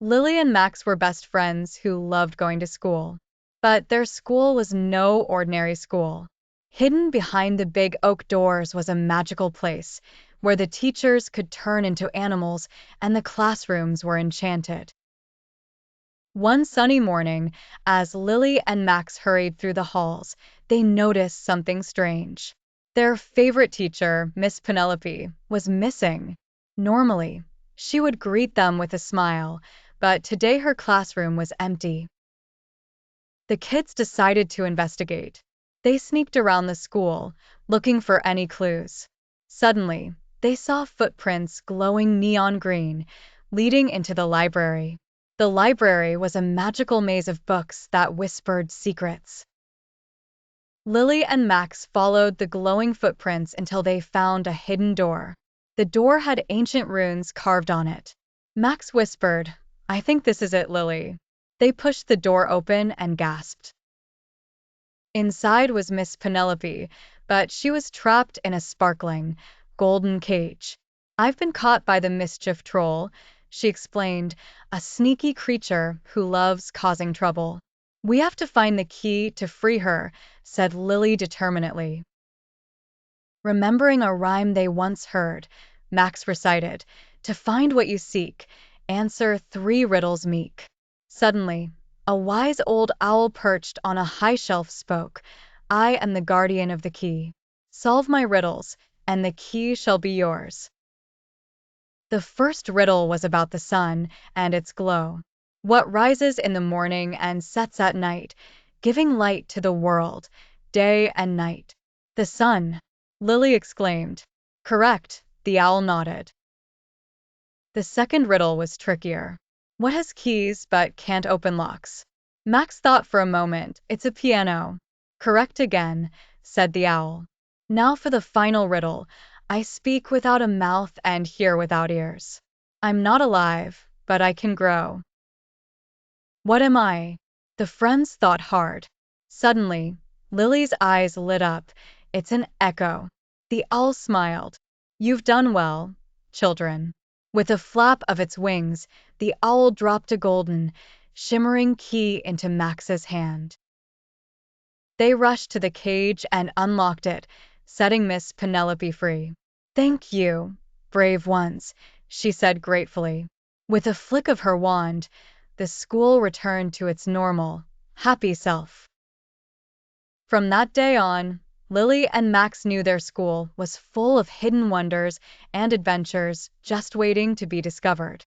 Lily and Max were best friends who loved going to school. But their school was no ordinary school. Hidden behind the big oak doors was a magical place where the teachers could turn into animals and the classrooms were enchanted. One sunny morning, as Lily and Max hurried through the halls, they noticed something strange. Their favorite teacher, Miss Penelope, was missing. Normally, she would greet them with a smile, but today her classroom was empty. The kids decided to investigate. They sneaked around the school, looking for any clues. Suddenly, they saw footprints glowing neon green, leading into the library. The library was a magical maze of books that whispered secrets. Lily and Max followed the glowing footprints until they found a hidden door. The door had ancient runes carved on it. Max whispered, "I think this is it, Lily." They pushed the door open and gasped. Inside was Miss Penelope, but she was trapped in a sparkling, golden cage. "I've been caught by the Mischief Troll," she explained, "a sneaky creature who loves causing trouble." "We have to find the key to free her," said Lily determinedly. Remembering a rhyme they once heard, Max recited, "To find what you seek, answer 3 riddles meek." Suddenly, a wise old owl perched on a high shelf spoke, "I am the guardian of the key. Solve my riddles, and the key shall be yours." The first riddle was about the sun and its glow. What rises in the morning and sets at night, giving light to the world, day and night? "The sun," Lily exclaimed. "Correct," the owl nodded. The second riddle was trickier. "What has keys but can't open locks?" Max thought for a moment. "It's a piano." "Correct again," said the owl. "Now for the final riddle. I speak without a mouth and hear without ears. I'm not alive, but I can grow. What am I?" The friends thought hard. Suddenly, Lily's eyes lit up. "It's an echo." The owl smiled. "You've done well, children." With a flap of its wings, the owl dropped a golden, shimmering key into Max's hand. They rushed to the cage and unlocked it, setting Miss Penelope free. "Thank you, brave ones," she said gratefully. With a flick of her wand, the school returned to its normal, happy self. From that day on, Lily and Max knew their school was full of hidden wonders and adventures just waiting to be discovered.